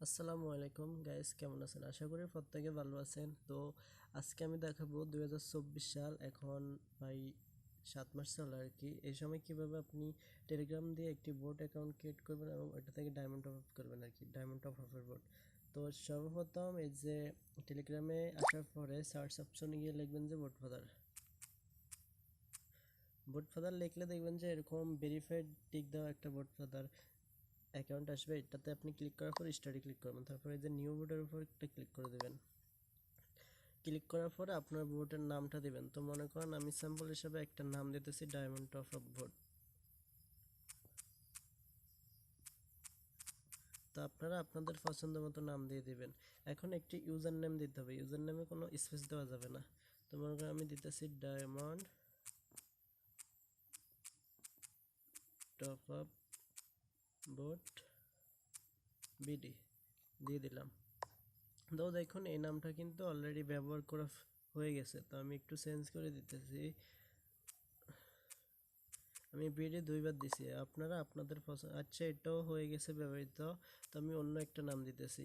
আসসালামু আলাইকুম গাইস, কেমন আছেন? আশা করি প্রত্যেকে ভালো আছেন। তো আজকে আমি দেখাবো 2024 সাল, এখন প্রায় 7 মাস চলে আর কি। এই সময় কিভাবে আপনি টেলিগ্রাম দিয়ে একটি বোট অ্যাকাউন্ট ক্রিয়েট করবেন এবং ওটা থেকে ডায়মন্ড টপ আপ করবেন আর কি, ডায়মন্ড টপ আপের বোট। তো সর্বপ্রথম এই যে টেলিগ্রামে আসার পরে সার্চ অপশনে গিয়ে লিখবেন যে বোট ফাদার। বোট ফাদার লিখলে দেখবেন যে এরকম ভেরিফাইড টিক দেওয়া একটা বোট ফাদার অ্যাকাউন্ট আসবে। এটাতে আপনি ক্লিক করার পর স্টাডি ক্লিক করবেন, তারপরে এই যে নিউ বোর্ডের উপর একটা ক্লিক করে দেবেন। ক্লিক করার পরে আপনার বোর্ডের নামটা দিবেন। তো মনে করেন আমি স্যাম্পল হিসেবে একটা নাম দিতেছি ডায়মন্ড টপ আপ বোর্ড। তো আপনারা আপনাদের পছন্দ মতো নাম দিয়ে দিবেন। এখন একটি ইউজার নেম দিতে হবে, ইউজার নেমে কোনো স্পেস দেওয়া যাবে না। তো মনে করেন আমি দিতেছি diamond top up board BD দিয়ে দিলাম। তো দেখুন এই নামটা কিন্তু অলরেডি ব্যবহার করা হয়ে গেছে। তো আমি একটু চেঞ্জ করে দিতেছি, আমি বিডি 2বার দিছি। আপনারা আপনাদের পছন্দ। আচ্ছা, এটাও হয়ে গেছে ব্যবহৃত। তো আমি অন্য একটা নাম দিতেছি।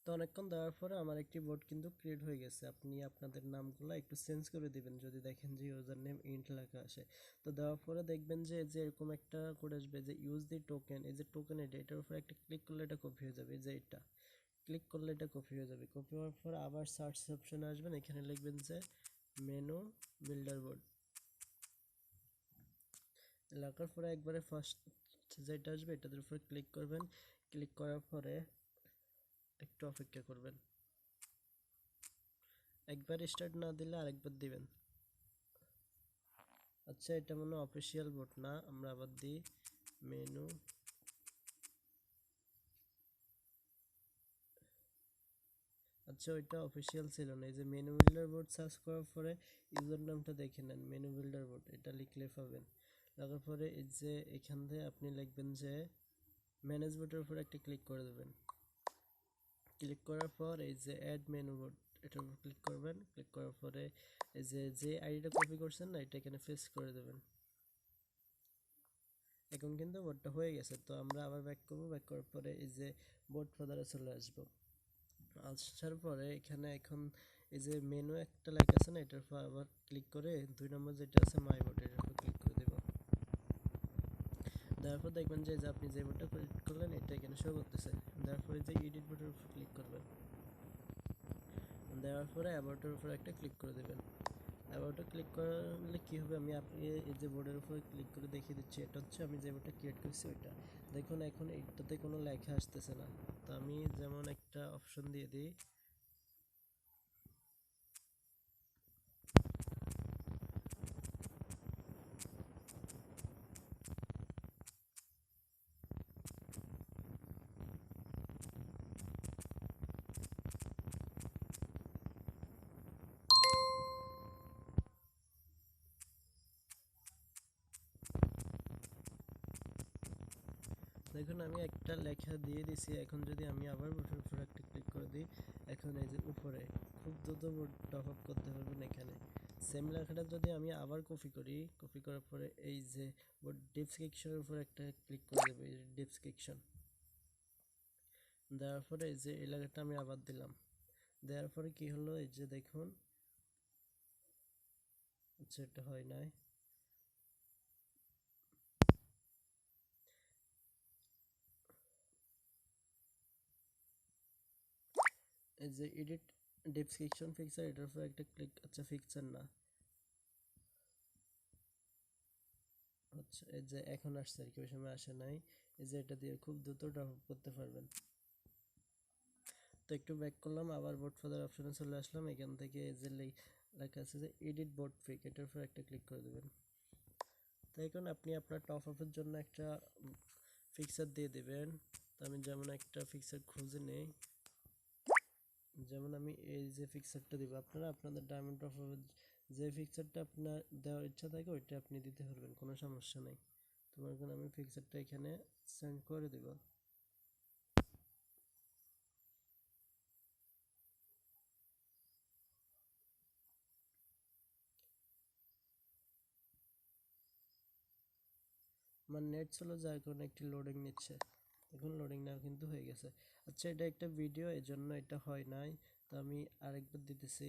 তো অনেকক্ষণ দেওয়ার পরে আমার একটি বোর্ড কিন্তু ক্রিয়েট হয়ে গেছে। আপনি আপনাদের নামগুলো একটু চেঞ্জ করে দিবেন যদি দেখেন যে ইউজার নেম ইন্ট লেখা আসে। তো দেওয়ার পরে দেখবেন যে এরকম একটা কোড আসবে যে ইউজ দি টোকেন। এই যে টোকেন, এটার উপর একটা ক্লিক করলে এটা কপি হয়ে যাবে। যে এটা ক্লিক করলে এটা কপি হয়ে যাবে। কপি হওয়ার পর আবার সার্চ অপশনে আসবেন, এখানে লিখবেন যে মেনু বিল্ডার বোর্ড। লেখার পরে একবারে ফার্স্ট যেটা আসবে এটার উপর ক্লিক করবেন। ক্লিক করার পরে একটু অপেক্ষা করবেন, একবার স্টার্ট না দিলে আরেকবার দিবেন। আচ্ছা, এটা মনে অফিসিয়াল বোট না, আমরা আবার দিই মেনু। আচ্ছা, ওইটা অফিসিয়াল ছিল না। এই যে মেনু বিল্ডার বোর্ড সার্চ করার পরে ইউজার নামটা দেখে নেন, মেনু বিল্ডার বোর্ড এটা লিখলে পাবেন। লাগার পরে এই যে এখান থেকে আপনি লিখবেন যে ম্যানেজ বোর্ডের উপর একটা ক্লিক করে দেবেন। ক্লিক করার পর এই যে অ্যাড মেনু বোর্ড, এটার উপর ক্লিক করবেন। ক্লিক করার পরে এই যে আইডিটা কপি করছেন না, এটা এখানে পেস্ট করে দেবেন। এখন কিন্তু বোর্ডটা হয়ে গেছে। তো আমরা আবার ব্যাক করবো, ব্যাক করার পরে এই যে বোর্ড ফাদারে চলে আসবো। আসার পরে এখানে এখন এই যে মেনু একটা লেখা আছে না, এটার উপর আবার ক্লিক করে 2 নম্বর যেটা আছে মাই বোর্ড, এটার উপর ক্লিক করে দেব। তারপর দেখবেন যে আপনি যে বোর্ডটা ক্লিক করলেন এটা এখানে শো করতেছে। তারপরে যে এডিট বোর্ডের উপর ক্লিক করবেন। দেওয়ার পরে অ্যাবাউটের উপর একটা ক্লিক করে দেবেন। অ্যাবাউটে ক্লিক করলে কী হবে, আমি আপনি এই যে বোর্ডের উপর ক্লিক করে দেখিয়ে দিচ্ছি। এটা হচ্ছে আমি যে বোর্ডটা ক্রিয়েট করছি ওইটা। দেখুন এখন এইটাতে কোনো লেখা আসতেছে না। তো আমি যেমন একটা অপশন দিয়ে দিই, দেখুন আমি একটা লেখা দিয়ে দিছি। এখন যদি আমি আবার বোর্ডের উপর একটা ক্লিক করে দিই, এখন এই যে উপরে খুব দ্রুত বোর্ড টপ আপ করতে পারবেন। এখানে সেম লেখাটা যদি আমি আবার কপি করি, কপি করার পরে এই যে বোর্ড ডেসক্রিপশনের উপর একটা ক্লিক করে দেবো, এই ডেসক্রিপশন দেওয়ার পরে এই যে এই লেখাটা আমি আবার দিলাম। দেওয়ার পরে কি হলো, এই যে দেখুন। আচ্ছা, এটা হয় নাই। এই যে এডিট ডেসক্রিপশন ফিক্সার, এটার উপর একটা ক্লিক। আচ্ছা, ফিক্সার না। আচ্ছা, এই যে এখন আসছে আর কি, ওই সময় আসে নাই। এই যে এটা দিয়ে খুব দ্রুত ডাউনলোড করতে পারবেন। তো একটু ব্যাক করলাম, আবার বোর্ড ফাদার অপশনে চলে আসলাম। এখান থেকে এই যে লেখা আছে যে এডিট বোর্ড ফিক, এটার উপর একটা ক্লিক করে দেবেন। তো এখন আপনি আপনার টপ আপের জন্য একটা ফিক্সার দিয়ে দেবেন। তো আমি যেমন একটা ফিক্সার খুঁজে নেই, যেমন আমি এই যে ফিক্সারটা দিব। আপনারা আপনাদের ডায়মন্ড টপ আপের যে পিকচারটা আপনার দেওয়ার ইচ্ছা থাকে ওইটা আপনি দিতে পারবেন, কোনো সমস্যা নেই। তোমার জন্য আমি পিকচারটা এখানে সেন্ড করে দেব। আমার নেট ছিল যার কারণে একটি লোডিং নিচ্ছে। এখন লোডিং নাও কিন্তু হয়ে গেছে। আচ্ছা, এটা একটা ভিডিও, এর জন্য এটা হয় নাই। তো আমি আরেকবার দিতেছি।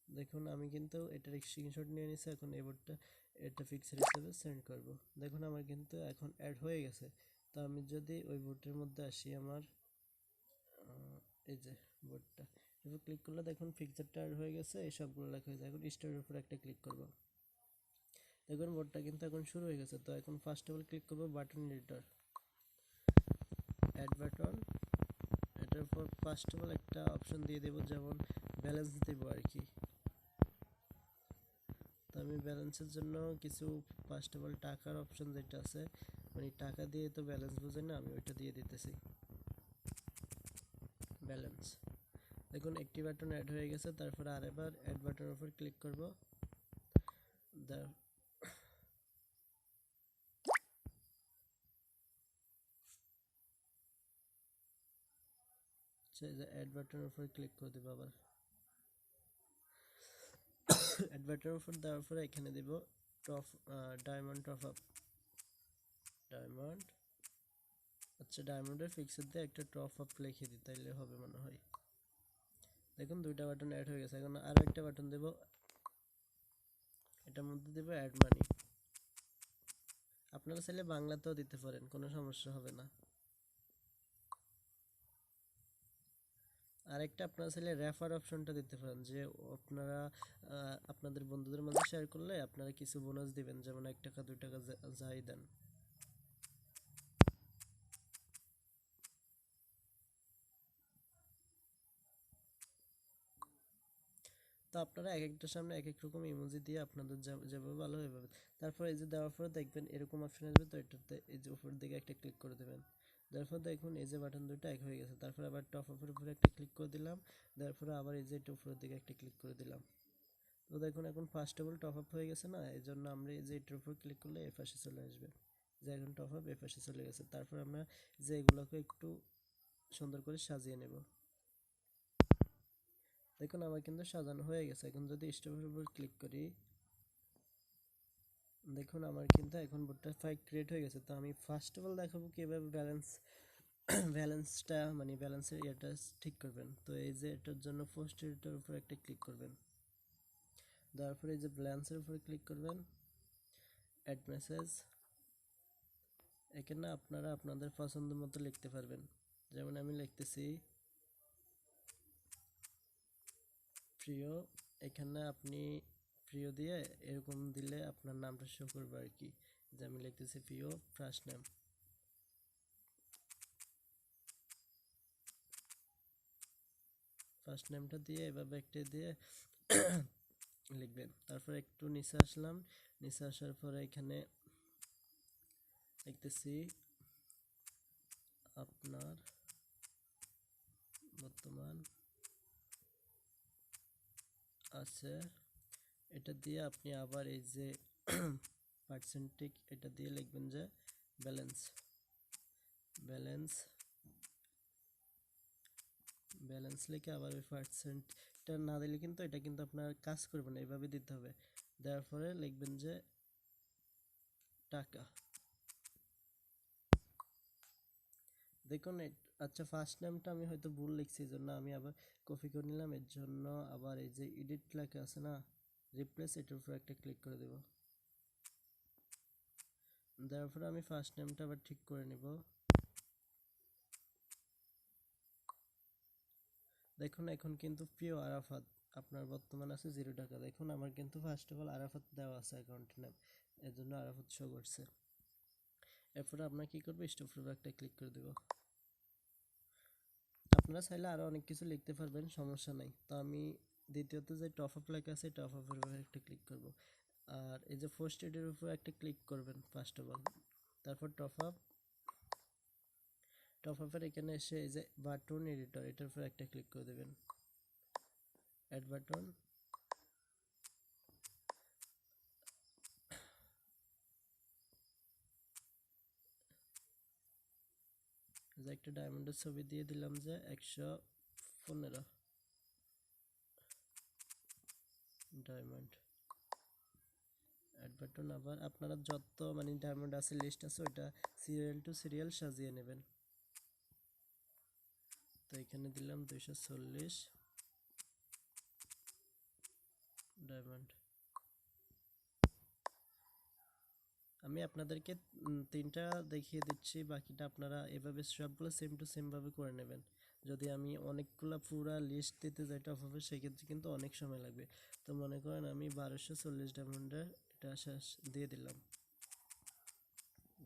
দেখুন আমি কিন্তু এটার স্ক্রিনশট নিয়ে নিছি। এখন এবারটা এটা পিকচার হিসেবে সেন্ড করব। দেখুন আমার কিন্তু এখন অ্যাড হয়ে গেছে। তো আমি যদি ওই বোর্ডের মধ্যে আসি, আমার এই যে বোর্ডটা, এবার ক্লিক করলে দেখুন পিকচারটা অ্যাড হয়ে গেছে, এই সবগুলো লেখা হয়েছে। এখন স্টোরের উপর একটা ক্লিক করব। দেখুন বোর্ডটা কিন্তু এখন শুরু হয়ে গেছে। তো এখন ফার্স্ট অফ অল ক্লিক করব বাটন এডিটর, অ্যাড বাটন। এটার উপর ফার্স্ট অফ অল একটা অপশন দিয়ে দেব, যেমন ব্যালেন্স দেব আর কি। তো আমি ব্যালেন্সের জন্য কিছু ফার্স্ট অফ অল টাকার অপশন যেটা আছে, মানে টাকা দিয়ে তো ব্যালেন্স বোঝে না, আমি ওইটা দিয়ে দিতেছি ব্যালেন্স। দেখুন একটি বাটন অ্যাড হয়ে গেছে। তারপর আরেকবার অ্যাড বাটনের উপর ক্লিক করব। অ্যাড বাটনের উপর ক্লিক করে দেবো আবার। অ্যাড বাটনের উপর দেওয়ার পরে এখানে দেব top diamond top up diamond. আচ্ছা, ডায়মন্ডের ফিক্সড দিয়ে একটা টপ আপ লিখে দিই, তাইলে হবে মনে হয়। দেখুন দুইটা বাটন অ্যাড হয়ে গেছে। এখন আরো একটা বাটন দেব, এটার মধ্যে দেব অ্যাড মানি। আপনারা চাইলে বাংলাতেও দিতে পারেন, কোনো সমস্যা হবে না। আরেকটা আপনারা চাইলে রেফার অপশনটা দিতে পারেন, যে আপনারা আপনাদের বন্ধুদের মধ্যে শেয়ার করলে আপনারা কিছু বোনাস দিবেন, যেমন 1 টাকা 2 টাকা যাই দেন। তো আপনারা এক একটার সামনে এক এক রকম ইমোজি দিয়ে আপনাদের যেভাবে ভালো হবে। তারপর এই যে দেওয়ার পরে দেখবেন এরকম অপশন আসবে, তো এটাতে এই যে উপর দিকে একটা ক্লিক করে দেবেন। তারপর দেখুন এই যে বাটন দুটো এক হয়ে গেছে। তারপর আবার টপ আপের উপরে একটা ক্লিক করে দিলাম। তারপরে আবার এই যে এটা উপরের দিকে একটা ক্লিক করে দিলাম। তো দেখুন এখন first of all top up হয়ে গেছে না, এই জন্য আমরা এই যে এটার উপর ক্লিক করলে এ পাশে চলে আসবে, যে এখন টপ আপ এ পাশে চলে গেছে। তারপর আমরা যে এগুলোকে একটু সুন্দর করে সাজিয়ে নেব। দেখুন আমার কিন্তু সাজানো হয়ে গেছে। এখন যদি স্টপের উপর ক্লিক করি, দেখুন আমার কিন্তু এখন বোর্ডটা ফাইল ক্রিয়েট হয়ে গেছে। তো আমি ফার্স্ট অফ অল দেখাবো কিভাবে ব্যালেন্সটা মানে ব্যালেন্সের ইয়েটা ঠিক করবেন। তো এই যে এটার জন্য পোস্ট এডিটর উপর একটা ক্লিক করবেন। তারপরে এই যে ব্যালেন্সের উপর ক্লিক করবেন, অ্যাড মেসেজ। এখানে আপনারা আপনাদের পছন্দ মতো লিখতে পারবেন, যেমন আমি লিখতেছি প্রিয়। এখানে আপনি প্রিয় দিয়ে এরকম দিলে আপনার নামটা শো করবে আর কি। যে আমি লিখতেছি প্রিয় ফার্স্ট নেম। ফার্স্ট নেমটা দিয়ে এভাবে একটা দিয়ে লিখবেন। তারপর একটু নিচে আসলাম, নিচে আসার পরে এখানে লিখতেছি আপনার বর্তমান আছে। এটা দিয়ে আপনি আবার এই যে পার্সেন্টেজ এটা দিয়ে লিখবেন যে ব্যালেন্স ব্যালেন্স ব্যালেন্স লিখে আবার ওই পার্সেন্টটা না দিলে কিন্তু এটা কিন্তু আপনার কাজ করবে না, এইভাবে দিতে হবে। দেওয়ার পরে লিখবেন যে টাকা। দেখুন আচ্ছা, ফার্স্ট নেমটা আমি হয়তো ভুল লিখছি, এই জন্য আমি আবার কপি করে নিলাম। এর জন্য আবার এই যে এডিট লেখা আছে না, রিপ্লেস, এটার উপর একটা ক্লিক করে দেব। দেওয়ার পরে আমি ফার্স্ট নেমটা আবার ঠিক করে নিব। দেখুন এখন কিন্তু প্রিয় আরাফাত, আপনার বর্তমান আছে 0 টাকা। দেখুন আমার কিন্তু ফার্স্ট অফ অল আরাফাত দেওয়া আছে অ্যাকাউন্ট নেম, এর জন্য আরাফাত শো করছে। এরপরে আপনার কি করবে, স্টপ উপর একটা ক্লিক করে দেব। আপনারা চাইলে আরো অনেক কিছু লিখতে পারবেন, সমস্যা নাই। তো আমি দ্বিতীয়ত যে টপ আপ লেখা আছে টপ আপের উপর একটা ক্লিক করব। আর এই যে পোস্ট এর উপর একটা ক্লিক করবেন ফার্স্ট অফ অল। তারপর টপ আপের এখানে এসে এই যে বাটন এডিটর, এটার উপর একটা ক্লিক করে দেবেন। অ্যাড বাটন, যে একটা ডায়মন্ডের ছবি দিয়ে দিলাম যে 115 ডায়মন্ড। অ্যাড বাটন, আবার আপনারা যত মানে ডায়মন্ড আছে লিস্ট আছে ওইটা সিরিয়াল টু সিরিয়াল সাজিয়ে নেবেন। তো এখানে দিলাম 240 ডায়মন্ড। আমি আপনাদেরকে তিনটা দেখিয়ে দিচ্ছি, বাকিটা আপনারা এভাবে সবগুলো সেম টু সেম ভাবে করে নেবেন। যদি আমি অনেকগুলা পুরা লিস্ট দিতে যাই টপ হবে সেক্ষেত্রে কিন্তু অনেক সময় লাগবে। তো মনে করেন আমি 1240 ডায়মন্ডের এটা শেষ দিয়ে দিলাম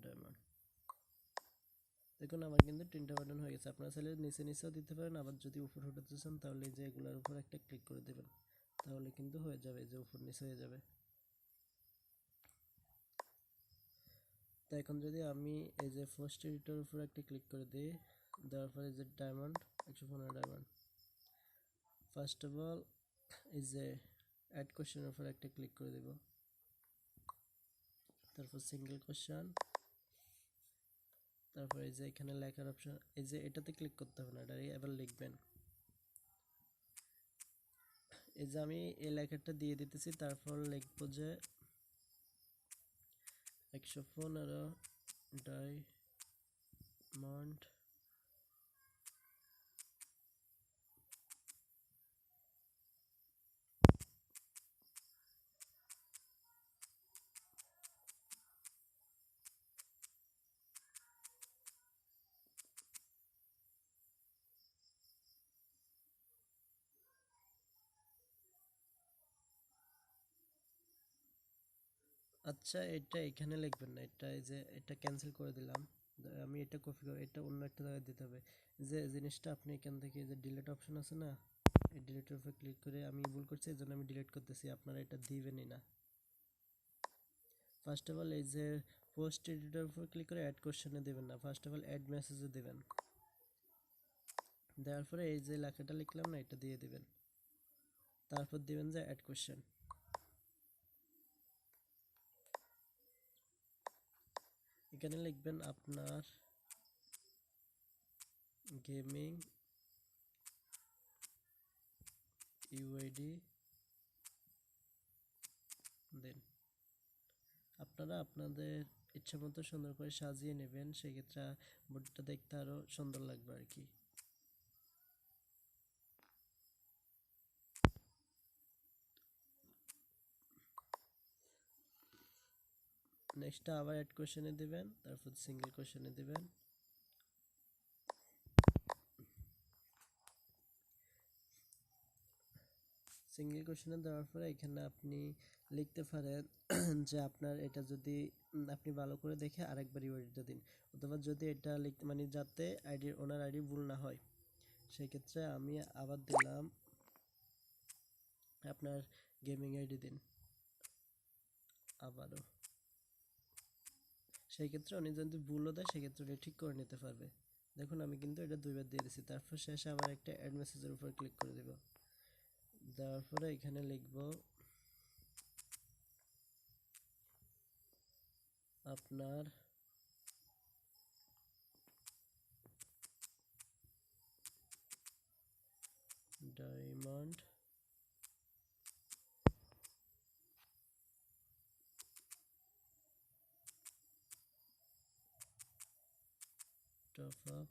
ডায়মন্ড। দেখুন আমার কিন্তু তিনটা বাটন হয়ে গেছে। আপনারা চাইলে নিচে নিচেও দিতে পারেন, আবার যদি উপর উঠাতে চান তাহলে এই যে এগুলোর উপর একটা ক্লিক করে দেবেন, তাহলে কিন্তু হয়ে যাবে, যে উপর নিচে হয়ে যাবে। তো এখন যদি আমি এই যে ফার্স্ট এডিটর উপর একটা ক্লিক করে দিই, দেওয়ার পরে যে diamond 115 diamond, first of all এই যে অ্যাড কোশ্চেনের উপর একটা ক্লিক করে দেব, তারপর সিঙ্গেল কোশ্চেন, তারপর এই যে এখানে লেখার অপশন, এই যে এটাতে ক্লিক করতে হবে না, এটা এবার লিখবেন। এই যে আমি এই লেখাটা দিয়ে দিতেছি, তারপর লিখবো যে 115 ডায়মন্ড আচ্ছা এটা এখানে লিখবেন না, এটা এই যে এটা ক্যান্সেল করে দিলাম। আমি এটা কপি করে এটা অন্য একটা জায়গায় দিতে হবে। যে জিনিসটা আপনি এখান থেকে যে ডিলিট অপশন আছে না, এই ডিলিটের উপর ক্লিক করে আমি ভুল করছি এই জন্য আমি ডিলিট করতেছি, আপনারা এটা দিবেনই না। ফার্স্ট অফ অল এই যে পোস্ট এডিটর উপর ক্লিক করে অ্যাড কোশ্চেনে দেবেন না, ফার্স্ট অফ অল অ্যাড মেসেজে দেবেন। দেওয়ার পরে এই যে লেখাটা লিখলাম না এটা দিয়ে দিবেন, তারপর দিবেন যে অ্যাড কোশ্চেন। এখানে লিখবেন আপনার গেমিং ইউআইডি দেন। আপনারা আপনাদের ইচ্ছা মতো সুন্দর করে সাজিয়ে নেবেন, সেক্ষেত্রে বোর্ডটা দেখতে আরো সুন্দর লাগবে আর কি। নেক্সট আবার অ্যাড কোশ্চেনে দিবেন, তারপর সিঙ্গেল কোশ্চেনে দিবেন। সিঙ্গেল কোশ্চেনে দেওয়ার পরে এখানে আপনি লিখতে পারেন যে আপনার এটা যদি আপনি ভালো করে দেখে আরেকবার ইউআইডিটা দিন, অথবা যদি এটা লিখতে মানে যাতে আইডি ওনার আইডি ভুল না হয়, সেই ক্ষেত্রে আমি আবার দিলাম আপনার গেমিং আইডি দিন আবারও। সেই ক্ষেত্রে উনি যদি ভুলও দেয় সেক্ষেত্রে উনি ঠিক করে নিতে পারবে। দেখুন আমি কিন্তু এটা দুইবার দিয়ে দিচ্ছি, তারপর শেষে আবার একটা অ্যাড মেসেজের উপর ক্লিক করে দেব। দেওয়ার পরে এখানে লিখব আপনার ডায়মন্ড টপ আপ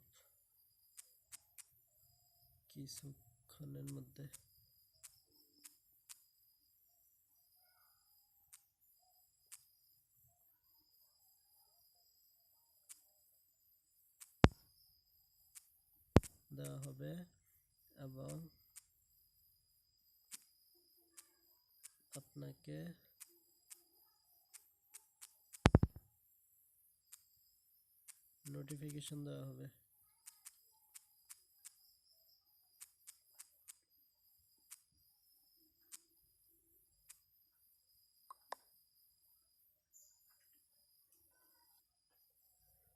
কিছুক্ষণের মধ্যে। দেওয়া হবে এবং আপনাকে নোটিফিকেশন দেওয়া হবে।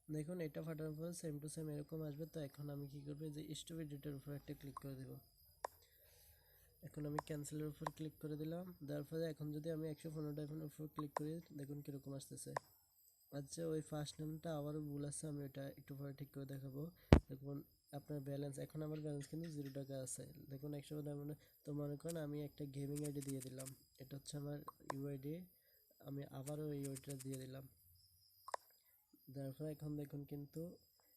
দেখুন এটা ফাটানোর পর সেম টু সেম এরকম আসবে। তো এখন আমি কি করবো, যে স্টপ এডিটের উপর একটা ক্লিক করে দেব। এখন আমি ক্যান্সেলের উপর ক্লিক করে দিলাম, দেওয়ার পরে এখন যদি আমি 115 টাইপের উপর ক্লিক করি দেখুন কীরকম আসতেছে। আচ্ছা ওই ফার্স্ট নেমটা আবারও ভুল আছে, আমি ওটা একটু পরে ঠিক করে দেখাবো। দেখুন আপনার ব্যালেন্স, এখন আমার ব্যালেন্স কিন্তু 0 টাকা আছে। দেখুন 100 ডায়মন্ডে, তো মনে করেন আমি একটা গেমিং আইডি দিয়ে দিলাম, এটা হচ্ছে আমার ইউআইডি, আমি আবারও এই ওইটা দিয়ে দিলাম। তারপরে এখন দেখুন কিন্তু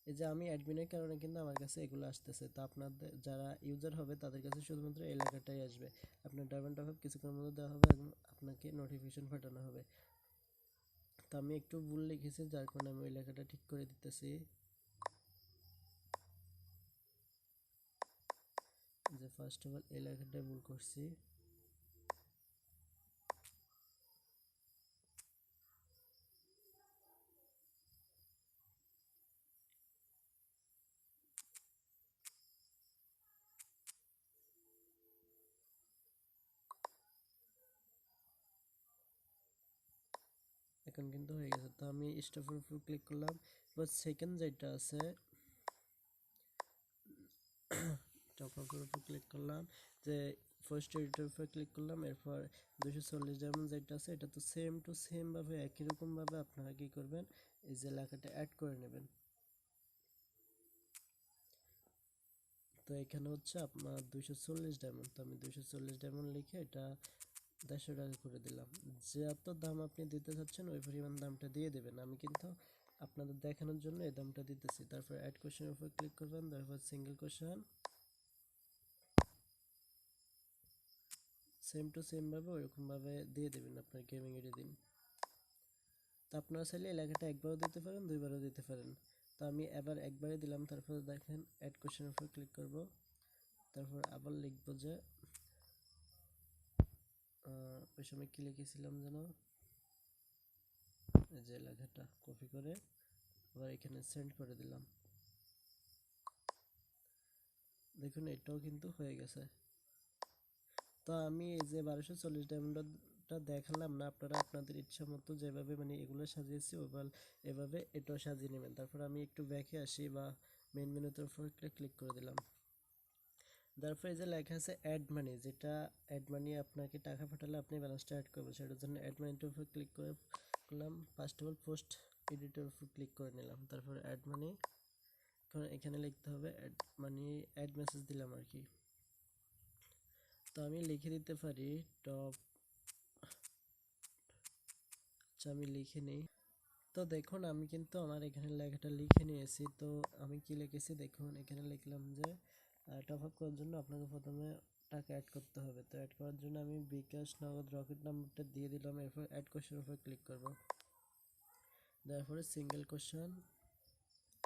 এই যে আমি অ্যাডমিনের কারণে কিন্তু আমার কাছে এগুলো আসতেছে। তো আপনাদের যারা ইউজার হবে তাদের কাছে শুধুমাত্র এই লেখাটাই আসবে। আপনার ডায়মন্ড টপ আপ কিছুক্ষণের মধ্যে দেওয়া হবে এবং আপনাকে নোটিফিকেশন পাঠানো হবে। তো আমি একটু ভুল লিখেছি যার কারণে আমি ওই লেখাটা ঠিক করে দিতেছি, যে ফার্স্ট অফ অল এই লেখাটা ভুল করছি। এখন কিন্তু হয়ে গেছে। তো আমি স্টপের উপর ক্লিক করলাম, এবার সেকেন্ড যেটা আছে টপ আপের উপর ক্লিক করলাম, যে ফার্স্ট এডিটের উপর ক্লিক করলাম, এরপর 240 ডায়মন্ড যেটা আছে এটা তো সেম টু সেম ভাবে একই রকম ভাবে আপনারা কি করবেন, এই যে লেখাটা অ্যাড করে নেবেন। তো এখানে হচ্ছে আপনার 240 ডায়মন্ড, তো আমি 240 ডায়মন্ড লিখে এটা 150 টাকা করে দিলাম। যত দাম আপনি দিতে চাচ্ছেন ওই পরিমাণ দামটা দিয়ে দেবেন, আমি কিন্তু আপনাদের দেখানোর জন্য এই দামটা দিতেছি। তারপর অ্যাড কোশ্চেনের উপর ক্লিক করবেন, তারপর single question same to same ভাবে ওইরকম ভাবে দিয়ে দেবেন আপনার গেমিং এর দিন। তো আপনারা চাইলে এই লেখাটা একবারও দিতে পারেন, দুইবারও দিতে পারেন। তো আমি এবার একবারে দিলাম, তারপর দেখেন অ্যাড কোশ্চেনের উপর ক্লিক করব, তারপর আবার লিখবো যে ওই সময় কি লিখেছিলাম যেন, এই যে লেখাটা কপি করে আবার এখানে সেন্ড করে দিলাম। দেখুন এটাও কিন্তু হয়ে গেছে। তো আমি এই যে 1240 ডায়মন্ডটা দেখালাম না, আপনারা আপনাদের ইচ্ছা মতো যেভাবে মানে এগুলো সাজিয়েছি ওভাবে এভাবে এটাও সাজিয়ে নেবেন। তারপর আমি একটু ব্যাকে আসি বা মেন মেনুতে উপর ক্লিক করে দিলাম। তারপর এই যে লেখা আছে অ্যাড মানি, যেটা অ্যাড মানি আপনাকে টাকা পাঠালে আপনি ব্যালেন্সটা অ্যাড করবেন, সেটার জন্য অ্যাড মানিটার উপর ক্লিক করে করলাম। ফার্স্ট অফ অল পোস্ট এডিটের উপর ক্লিক করে নিলাম, তারপর অ্যাড মানি, এখানে লিখতে হবে অ্যাড মানি, অ্যাড মেসেজ দিলাম আর কি। তো আমি লিখে দিতে পারি টপ, আচ্ছা আমি লিখে নিই। তো দেখুন আমি কিন্তু আমার এখানে লেখাটা লিখে নিয়েছি। তো আমি কি লিখেছি দেখুন, এখানে লিখলাম যে টপ আপ করার জন্য আপনাকে প্রথমে টাকা অ্যাড করতে হবে। তো অ্যাড করার জন্য আমি বিকাশ নগদ রকেট নাম্বারটা দিয়ে দিলাম, এরপর অ্যাড কোশ্চেনের উপর ক্লিক করব, তারপরে সিঙ্গেল কোশ্চেন,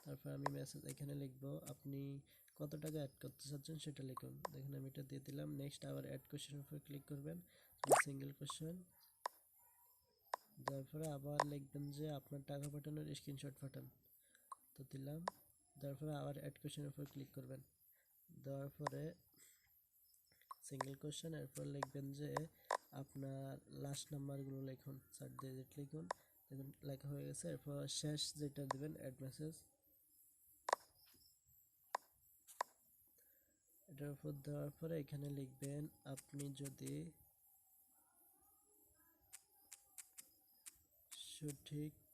তারপর আমি মেসেজ এখানে লিখব আপনি কত টাকা অ্যাড করতে চাচ্ছেন সেটা লিখুন। দেখুন আমি এটা দিয়ে দিলাম। নেক্সট আবার অ্যাড কোশ্চেনের উপর ক্লিক করবেন, সিঙ্গেল কোশ্চেন, তারপরে আবার লিখবেন যে আপনার টাকা পাঠানোর স্ক্রিনশট পাঠান, তো দিলাম। তারপরে আবার অ্যাড কোশ্চেনের উপর ক্লিক করবেন, দেওয়ার পরে সিঙ্গেল কোশ্চেন, এরপর লিখবেন যে আপনার লাস্ট নাম্বারগুলো লিখুন, 4 ডিজিট লিখুন। দেখুন লেখা হয়ে গেছে। এরপর শেষ যেটা দেবেন অ্যাড মেসেজ, এটার উপর দেওয়ার পরে এখানে লিখবেন আপনি যদি সঠিকভাবে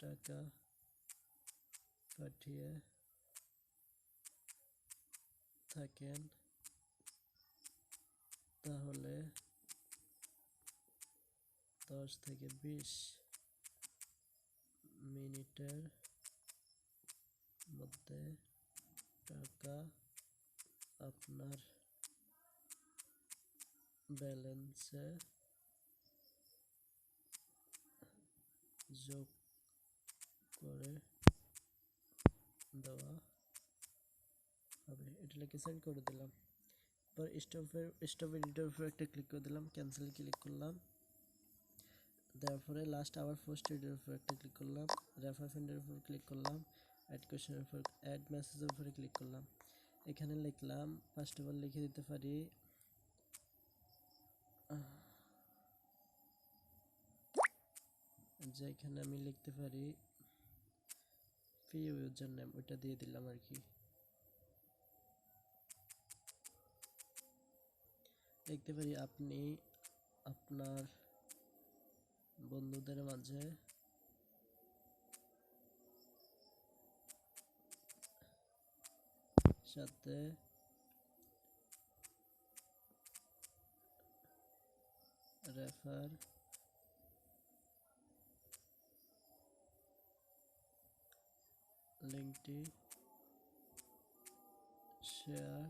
টাকা পাঠিয়ে থাকেন তাহলে 10 থেকে 20 মিনিটের মধ্যে টাকা আপনার ব্যালেন্সে যোগ করে দেওয়া হবে। এটা লিখে সেন্ড করে দিলাম। এবার স্টপ এডিটর উপর একটা ক্লিক করে দিলাম, ক্যান্সেল ক্লিক করলাম, তারপরে লাস্ট আবার পোস্ট এডিটর উপর একটা ক্লিক করলাম, রেফার ফ্রেন্ডের উপর ক্লিক করলাম, অ্যাড কোশ্চেনের উপর অ্যাড মেসেজের উপরে ক্লিক করলাম। এখানে লিখলাম ফার্স্ট অফ অল লিখে দিতে পারি যে এখানে আমি লিখতে পারি প্রিয় ইউজার নেম, ওইটা দিয়ে দিলাম আর কি। লিখতে পারি আপনি আপনার বন্ধুদের মাঝে সাথে রেফার লিঙ্কটি শেয়ার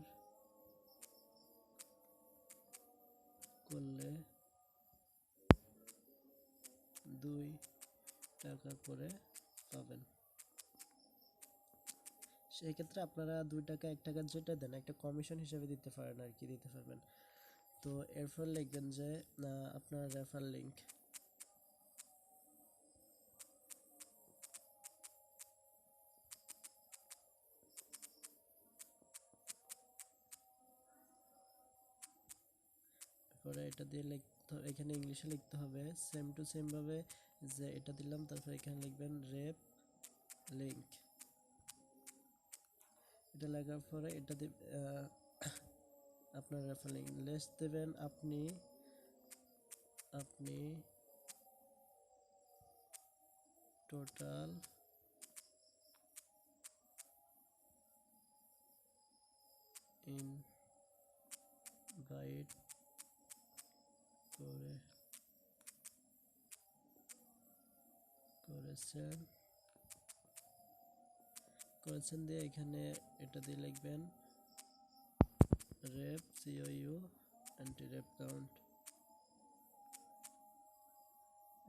করলে 2 টাকা করে পাবেন। সেই ক্ষেত্রে আপনারা 2 টাকা 1 টাকা যেটা দেন একটা কমিশন হিসেবে দিতে পারেন আর কি, দিতে পারবেন। তো এরপর লিখবেন যে আপনার রেফার লিঙ্ক, পরে এটা দিয়ে লিখতে, এখানে ইংলিশে লিখতে হবে সেম টু সেম ভাবে যে এটা দিলাম, তারপর এখানে লিখবেন রেপ লিঙ্ক। এটা লেখার পরে এটা আপনার রেফার লিঙ্ক লেস দেবেন আপনি আপনি টোটাল ইনভাইট করেছেন দিয়ে এখানে এটা দিয়ে লিখবেন রেপ সিওইউ অ্যান্টি রেপ কাউন্ট,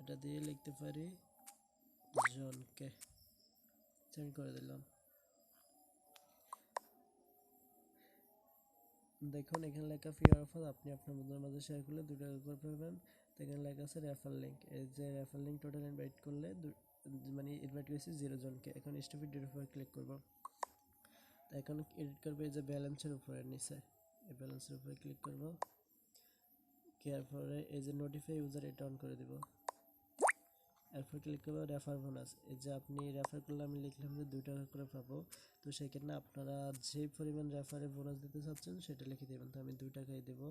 এটা দিয়ে লিখতে পারি জনকে। সেন্ড করে দিলাম। দেখুন এখানে লেখা ফিয়ার অফার, আপনি আপনার বন্ধুদের মাঝে শেয়ার করলে 2 টাকা করে পাবেন। তো এখানে লেখা আছে রেফার লিঙ্ক, এই যে রেফার লিঙ্ক টোটাল ইনভাইট করলে মানে ইনভাইট করেছি 0 জনকে। এখন স্টুপিড এর উপর ক্লিক করব। এখন এডিট করবে এই যে ব্যালেন্সের উপরে নিচে, এই ব্যালেন্সের উপরে ক্লিক করব। কেয়ার পরে এই যে নোটিফাই ইউজার এটা অন করে দিব। এরপর ক্লিক করবো রেফার বোনাস, এই যে আপনি রেফার করলে আমি লিখলাম যে 2 টাকা করে পাবো। তো সেক্ষেত্রে আপনারা যে পরিমাণ রেফারে বোনাস দিতে চাচ্ছেন সেটা লিখে দেবেন। তো আমি 2 টাকাই দেবো,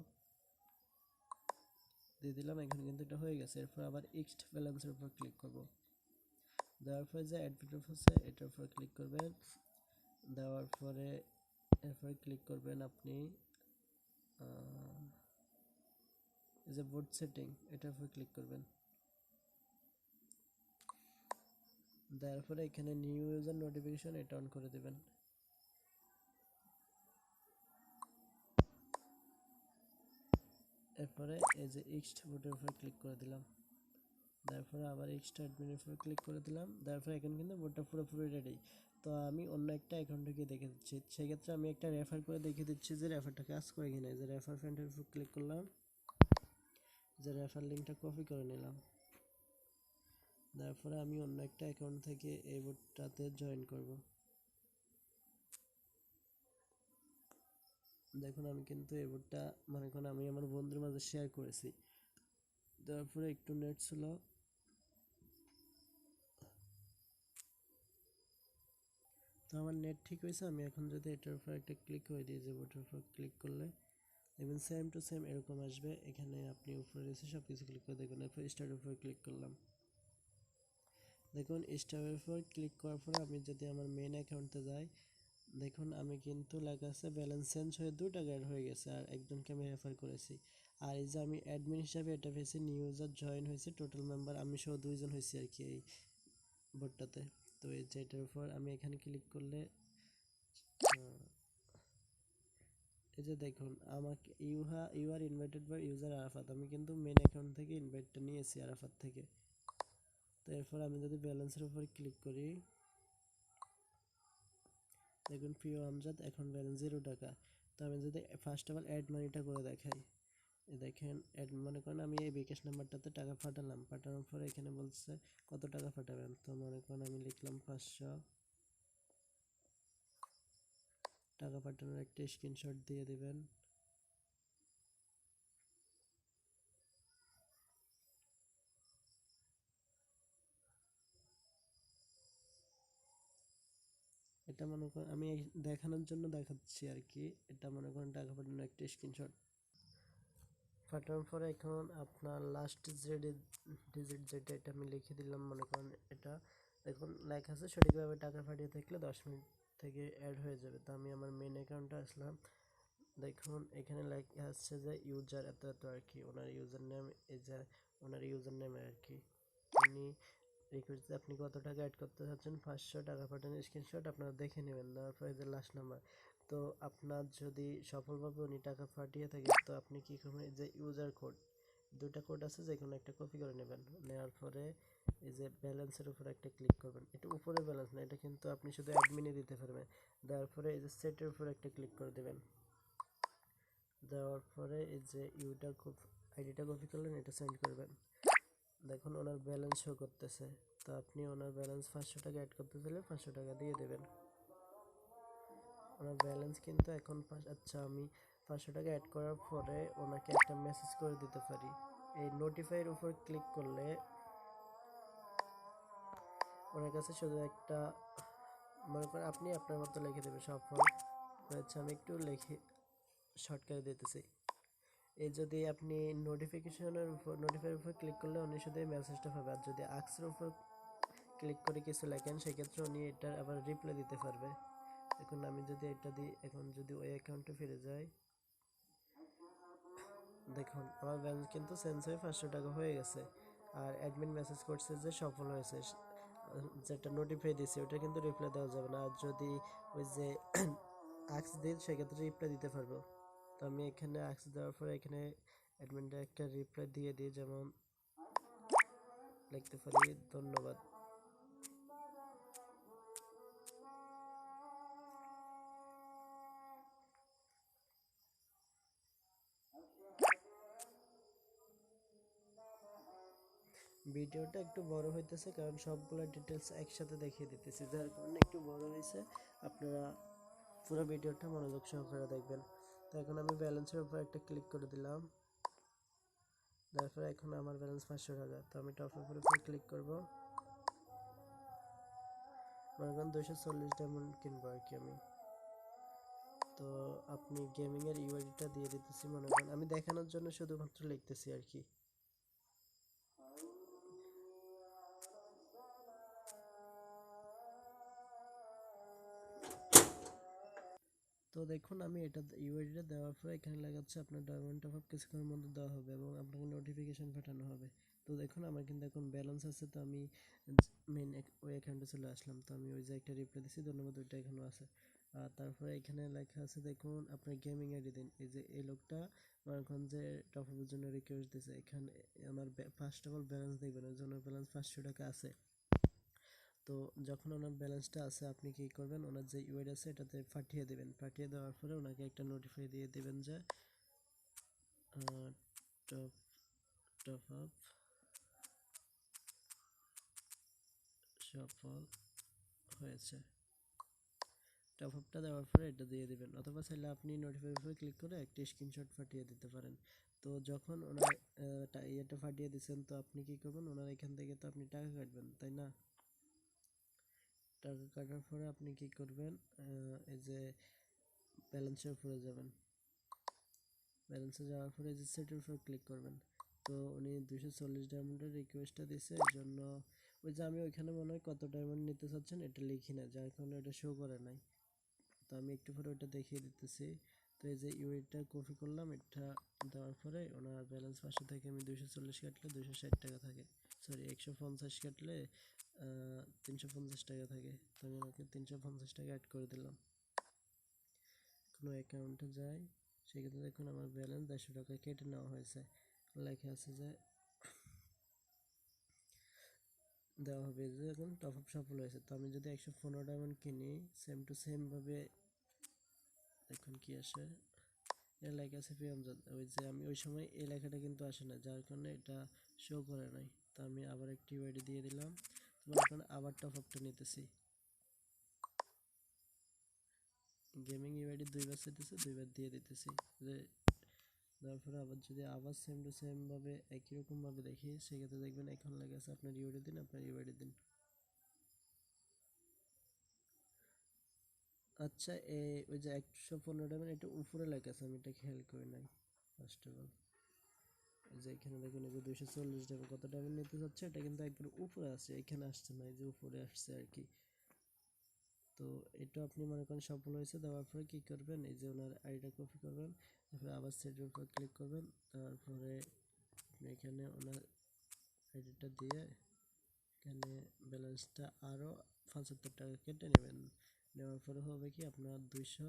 দিয়ে দিলাম। এখন কিন্তু এটা হয়ে গেছে। এরপর আবার এক্সট ব্যালেন্সের উপর ক্লিক করব। দেওয়ার পরে যে অ্যাডমিট আছে এটার উপর ক্লিক করবেন। দেওয়ার পরে এরপরে ক্লিক করবেন আপনি এই যে বোর্ড সেটিং এটার উপর ক্লিক করবেন। দেওয়ার পরে এখানে নিউ ইউজার নোটিফিকেশন এটা অন করে দেবেন। এরপরে এই যে এক্সট বোর্ডের উপর ক্লিক করে দিলাম। তারপরে আবার এক্সট্রা অ্যাডমিনের উপর ক্লিক করে দিলাম। তারপর এখন কিন্তু বোর্ডটা পুরোপুরি রেডি। তো আমি অন্য একটা অ্যাকাউন্ট থেকে দেখে দিচ্ছি। সেক্ষেত্রে আমি একটা রেফার করে দেখে দিচ্ছি যে রেফারটা কাজ করে কিনা। এই যে রেফার ফ্রেন্ডের উপর ক্লিক করলাম, যে রেফার লিঙ্কটা কপি করে নিলাম। তারপরে আমি অন্য একটা অ্যাকাউন্ট থেকে এই বোর্ডটাতে জয়েন করব। দেখুন আমি কিন্তু এই বোর্ডটা মনে করেন আমি আমার বন্ধুর মাঝে শেয়ার করেছি। তারপরে একটু নেট ছিল, তো আমার নেট ঠিক হয়েছে। আমি এখন যদি এটার উপর একটা ক্লিক করে দিই, যে বোর্ডের উপর ক্লিক করলে দেখবেন সেম টু সেম এরকম আসবে। এখানে আপনি উপরে এসে সব কিছু ক্লিক করে দেখবেন। এরপর স্টার্টের উপর ক্লিক করলাম। দেখুন স্টারের উপর ক্লিক করার পরে আমি যদি আমার মেন অ্যাকাউন্টে যাই, দেখুন আমি কিন্তু লেখা আছে ব্যালেন্স চেঞ্জ হয়ে 2 টাকা অ্যাড হয়ে গেছে, আর একজনকে আমি রেফার করেছি। আর এই যে আমি অ্যাডমিন হিসাবে এটা পেয়েছি, নিউ ইউজার জয়েন হয়েছে, টোটাল মেম্বার আমি সহ 2 জন হয়েছি আর কি এই বোর্ডটাতে। তো এই যে এটার উপর আমি এখানে ক্লিক করলে এই যে দেখুন আমাকে you are invited by user Arafat, আমি কিন্তু মেন অ্যাকাউন্ট থেকে ইনভাইটটা নিয়েছি আরাফাত থেকে। তো এরপর আমি যদি ব্যালেন্সের উপর ক্লিক করি, দেখুন প্রিয় আমজাদ এখন ব্যালেন্স 0 টাকা। তো আমি যদি ফার্স্ট অফ অল অ্যাড মানিটা করে দেখাই, দেখেন অ্যাড মনে করেন আমি এই বিকাশ নাম্বারটাতে টাকা পাঠালাম, পাঠানোর পরে এখানে বলছে কত টাকা পাঠাবেন। তো মনে করেন আমি লিখলাম 500 টাকা, পাঠানোর একটা স্ক্রিনশট দিয়ে দিবেন। এটা মনে করেন আমি দেখানোর জন্য দেখাচ্ছি আর কি, এটা মনে করেন টাকা পাঠানোর একটা স্ক্রিনশট। ফাটানোর পরে এখন আপনার লাস্ট যে ডিজিট যেটা এটা আমি লিখে দিলাম, মনে করেন এটা দেখুন লেখা আছে সঠিকভাবে টাকা পাঠিয়ে থাকলে 10 মিনিট থেকে অ্যাড হয়ে যাবে। তো আমি আমার মেন অ্যাকাউন্টে আসলাম, দেখুন এখানে লেখা আসছে যে ইউজার এত এত আর কি, ওনার ইউজার নেম, এই যে ওনার ইউজার নেমে আর কি উনি রিকোয়েস্ট আপনি কত টাকা অ্যাড করতে চাচ্ছেন, 500 টাকা পাঠান, স্ক্রিনশট আপনারা দেখে নেবেন। তারপরে যে লাস্ট নাম্বার, তো আপনার যদি সফলভাবে উনি টাকা পাঠিয়ে থাকে তো আপনি কি করবেন, এই যে ইউজার কোড, দুটা কোড আছে, যে কোনো একটা কপি করে নেবেন। নেওয়ার পরে এই যে ব্যালেন্সের উপর একটা ক্লিক করবেন, এটা উপরে ব্যালেন্স না, এটা কিন্তু আপনি শুধু অ্যাডমিনে দিতে পারবেন। দেওয়ার পরে এই যে সেটের উপর একটা ক্লিক করে দেবেন। দেওয়ার পরে এই যে আইডিটা কপি করলেন, এটা সেন্ড করবেন। দেখুন ওনার ব্যালেন্স শো করতেছে, তো আপনি ওনার ব্যালেন্স 500 টাকা অ্যাড করতে চাইলে 500 টাকা দিয়ে দেবেন। ওনার ব্যালেন্স কিন্তু এখন আচ্ছা, আমি 500 টাকা অ্যাড করার পরে ওনাকে একটা মেসেজ করে দিতে পারি। এই নোটিফাইয়ের উপর ক্লিক করলে ওনার কাছে শুধু একটা, মনে করেন আপনি আপনার মতো লিখে দেবেন সফল হয়েছে, আমি একটু লিখে শর্টকাট দিতেছি। এই যদি আপনি নোটিফাইয়ের উপর ক্লিক করলে উনি শুধু এই মেসেজটা পাবে, আর যদি আক্সের উপর ক্লিক করে কিছু লেখেন সেক্ষেত্রে উনি এটা আবার রিপ্লাই দিতে পারবে। এখন আমি যদি এটা দিই, এখন যদি ওই অ্যাকাউন্টে ফিরে যাই, দেখুন আমার ব্যালেন্স কিন্তু চেঞ্জ হয়ে 500 টাকা হয়ে গেছে। আর অ্যাডমিন মেসেজ করছে যে সফল হয়েছে, যেটা নোটিফাই দিয়েছে ওটা কিন্তু রিপ্লাই দেওয়া যাবে না। আর যদি ওই যে আক্স দিই সেক্ষেত্রে রিপ্লাই দিতে পারবো। তো আমি এখানে আক্স দেওয়ার পরে এখানে অ্যাডমিনটা একটা রিপ্লাই দিয়ে দিই, যেমন লিখতে পারি ধন্যবাদ। ভিডিওটা একটু বড় হইতেছে কারণ সবগুলো ডিটেলস একসাথে দেখিয়ে দিতেছি, যার কারণে একটু বড় হয়েছে। আপনারা পুরো ভিডিওটা মনোযোগ সহকারে দেখবেন। তো এখন আমি ব্যালেন্সের উপর একটা ক্লিক করে দিলাম, তারপর এখন আমার ব্যালেন্স 500 টাকা। তো আমি টপ আপের উপর ক্লিক করব, মনে করেন 240 ডায়মন্ড কিনবো আর কি আমি। তো আপনি গেমিং এর ইউআইডিটা দিয়ে দিতেছি, মনে করেন আমি দেখানোর জন্য শুধুমাত্র লিখতেছি আর কি। তো দেখুন আমি এটা ইউআইডিটা দেওয়ার পরে এখানে লাগাচ্ছে আপনার ডায়মন্ড টপ আপ কিছুক্ষণের মধ্যে দেওয়া হবে এবং আপনাকে নোটিফিকেশন পাঠানো হবে। তো দেখুন আমার কিন্তু এখন ব্যালেন্স আছে, তো আমি মেন ওই অ্যাকাউন্টে চলে আসলাম। তো আমি ওই যে একটা রিপ্লাই দিছি ধন্যবাদ, ওইটা এখনো আছে। আর তারপরে এখানে লেখা আছে দেখুন আপনার গেমিং আইডি দিন। এই যে এই লোকটা এখন যে টপ আপের জন্য রিকোয়েস্ট দিয়েছে, এখানে আমার ফার্স্ট অফ অল ব্যালেন্স দেখবেন, ওই জন্য ব্যালেন্স 500 টাকা আছে। তো যখন ওনার ব্যালেন্সটা আছে আপনি কি করবেন, ওনার যে ইউআইডি আছে এটাতে পাঠিয়ে দেবেন। পাঠিয়ে দেওয়ার পরে ওনাকে একটা নোটিফাই দিয়ে দেবেন যে টপ টপ আপ সফল হয়েছে। টপ আপটা দেওয়ার পরে এটা দিয়ে দিবেন, অথবা চাইলে আপনি নোটিফাই উপরে ক্লিক করে একটা স্ক্রিনশট পাঠিয়ে দিতে পারেন। তো যখন ওনার ইয়েটা পাঠিয়ে দিচ্ছেন, তো আপনি কি করবেন, ওনার এখান থেকে তো আপনি টাকা কাটবেন তাই না। টাকা কাটার পরে আপনি কি করবেন, এই যে ব্যালেন্সের উপরে যাবেন, ব্যালেন্সে যাওয়ার পরে যে সেটের উপর ক্লিক করবেন। তো উনি 240 ডায়মন্ডের রিকোয়েস্টটা দিছে, এর জন্য ওই যে আমি ওইখানে মনে হয় কত ডায়মন্ড নিতে চাচ্ছেন এটা লিখি না, যার কারণে এটা শো করে নাই। তো আমি একটু পরে ওটা দেখিয়ে দিতেছি। তো এই যে ইউআইটা কপি করলাম, এটা দেওয়ার পরে ওনার ব্যালেন্স 500 থেকে আমি 240 কাটলে 260 টাকা থাকে, সরি 150 কাটলে 350 টাকা থাকে। তো আমি ওনাকে 350 টাকা অ্যাড করে দিলাম। কোনো অ্যাকাউন্টে যাই, সেক্ষেত্রে দেখুন আমার ব্যালেন্স 150 টাকা কেটে নেওয়া হয়েছে, লেখা আছে যে দেওয়া হবে, যে এখন টপ আপ সফল হয়েছে। তো আমি যদি 115 ডায়মন্ড কিনি, সেম টু সেম ভাবে দেখুন কি আসে, এর লেখা আছে প্রিয়মজাদ, ওই যে আমি ওই সময় এই লেখাটা কিন্তু আসে না, যার কারণে এটা শো করে নাই। তো আমি আবার একটি ইউআইডি দিয়ে দিলাম, তো এখন আবার টপ আপটা নিতেছি। গেমিং ইউআইডি দুইবার চাইতেছে, দুইবার দিয়ে দিতেছি। যে তারপরে আবার যদি আবার সেম টু সেম ভাবে একই রকম ভাবে দেখি, সেক্ষেত্রে দেখবেন এখন লেখা আছে আপনার ইউআইডি দিন, আপনার ইউআইডি দিন। আচ্ছা, ওই যে 115 ডায়মন্ড এটা উপরে লেখা আছে, আমি এটা খেয়াল করি নাই ফার্স্ট অফ অল। যে এখানে দেখুন এই যে 240 ডায়মন্ড, কত ডায়মন্ড নিতে যাচ্ছে এটা কিন্তু একবার উপরে আসছে, এখানে আসছে না, এই যে উপরে আসছে আর কি। তো এটা আপনি মনে করেন সফল হয়েছে, দেওয়ার পরে কি করবেন, এই যে ওনার আইডিটা কপি করবেন, তারপরে আবার সেটের উপর ক্লিক করবেন, তারপরে আপনি এখানে ওনার আইডিটা দিয়ে এখানে ব্যালেন্সটা আরও 75 টাকা কেটে নেবেন। নেওয়ার পরে হবে কি আপনার 200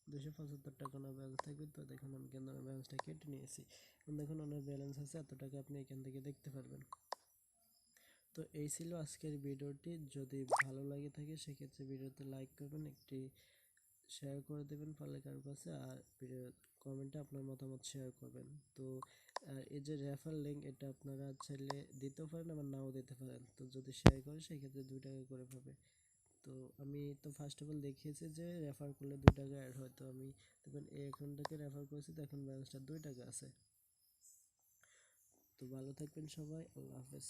275 টাকা ওনার ব্যালেন্স থাকবে। তো দেখুন আমি কিন্তু ওনার ব্যালেন্সটা কেটে নিয়েছি। এখন দেখুন ওনার ব্যালেন্স আছে এত টাকা, আপনি এখান থেকে দেখতে পারবেন। তো এই ছিল আজকের ভিডিওটি। যদি ভালো লাগে থাকে সেক্ষেত্রে ভিডিওতে লাইক করবেন, একটি শেয়ার করে দেবেন পারলে কারোর কাছে, আর ভিডিও কমেন্টে আপনার মতামত শেয়ার করবেন। তো এই যে রেফার লিঙ্ক এটা আপনারা চাইলে দিতেও পারেন আবার নাও দিতে পারেন। তো যদি শেয়ার করে সেক্ষেত্রে 2 টাকা করে পাবে। তো আমি তো ফার্স্ট অফ অল দেখিয়েছি যে রেফার করলে 2 টাকা অ্যাড হয়। তো আমি দেখুন এই অ্যাকাউন্টটাকে রেফার করেছি, তো এখন ব্যালেন্সটা 2 টাকা আছে। তো ভালো থাকবেন সবাই, আল্লাহ হাফেজ।